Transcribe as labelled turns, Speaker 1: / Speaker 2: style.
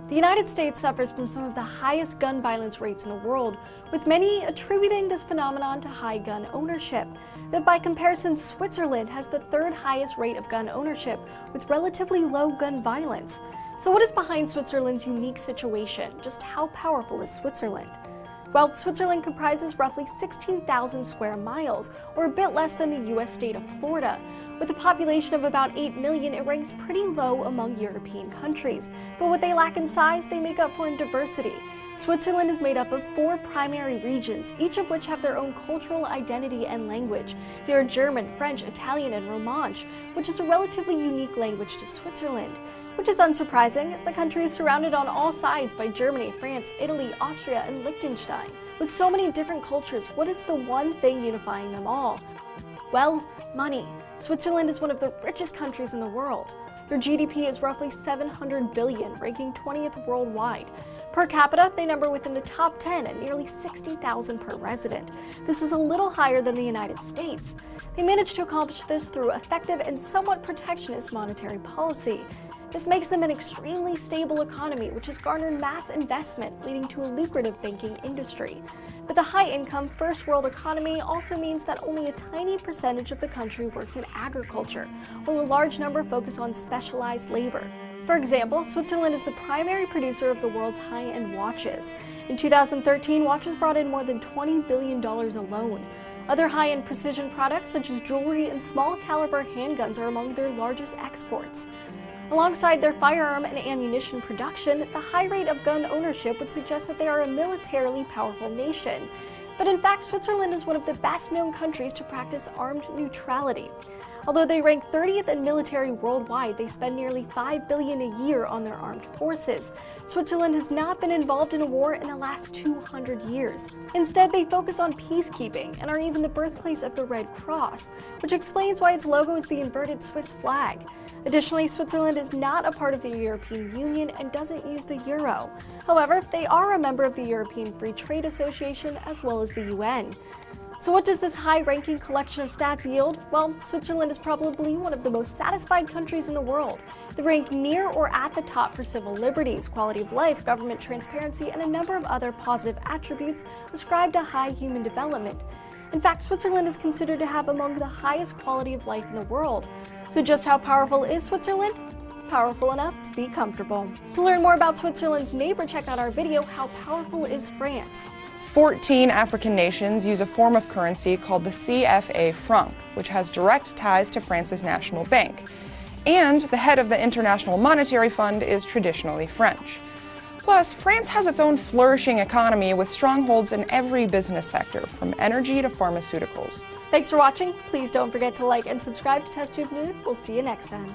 Speaker 1: The United States suffers from some of the highest gun violence rates in the world, with many attributing this phenomenon to high gun ownership. But by comparison, Switzerland has the third highest rate of gun ownership, with relatively low gun violence. So what is behind Switzerland's unique situation? Just how powerful is Switzerland? Well, Switzerland comprises roughly 16,000 square miles, or a bit less than the US state of Florida. With a population of about 8 million, it ranks pretty low among European countries. But what they lack in size, they make up for in diversity. Switzerland is made up of 4 primary regions, each of which have their own cultural identity and language. They are German, French, Italian, and Romansh, which is a relatively unique language to Switzerland. Which is unsurprising, as the country is surrounded on all sides by Germany, France, Italy, Austria, and Liechtenstein. With so many different cultures, what is the one thing unifying them all? Well, money. Switzerland is one of the richest countries in the world. Their GDP is roughly 700 billion, ranking 20th worldwide. Per capita, they number within the top 10 at nearly 60,000 per resident. This is a little higher than the United States. They managed to accomplish this through effective and somewhat protectionist monetary policy. This makes them an extremely stable economy, which has garnered mass investment, leading to a lucrative banking industry. But the high-income, first-world economy also means that only a tiny percentage of the country works in agriculture, while a large number focus on specialized labor. For example, Switzerland is the primary producer of the world's high-end watches. In 2013, watches brought in more than $20 billion alone. Other high-end precision products, such as jewelry and small-caliber handguns, are among their largest exports. Alongside their firearm and ammunition production, the high rate of gun ownership would suggest that they are a militarily powerful nation. But in fact, Switzerland is one of the best-known countries to practice armed neutrality. Although they rank 30th in military worldwide, they spend nearly $5 billion a year on their armed forces. Switzerland has not been involved in a war in the last 200 years. Instead, they focus on peacekeeping and are even the birthplace of the Red Cross, which explains why its logo is the inverted Swiss flag. Additionally, Switzerland is not a part of the European Union and doesn't use the euro. However, they are a member of the European Free Trade Association as well as the UN. So what does this high-ranking collection of stats yield? Well, Switzerland is probably one of the most satisfied countries in the world. They rank near or at the top for civil liberties, quality of life, government transparency, and a number of other positive attributes ascribed to high human development. In fact, Switzerland is considered to have among the highest quality of life in the world. So just how powerful is Switzerland? Powerful enough to be comfortable. To learn more about Switzerland's neighbor, check out our video, How Powerful is France?
Speaker 2: 14 African nations use a form of currency called the CFA franc, which has direct ties to France's national bank. And the head of the International Monetary Fund is traditionally French. Plus, France has its own flourishing economy with strongholds in every business sector, from energy to pharmaceuticals.
Speaker 1: Thanks for watching. Please don't forget to like and subscribe to TestTube News. We'll see you next time.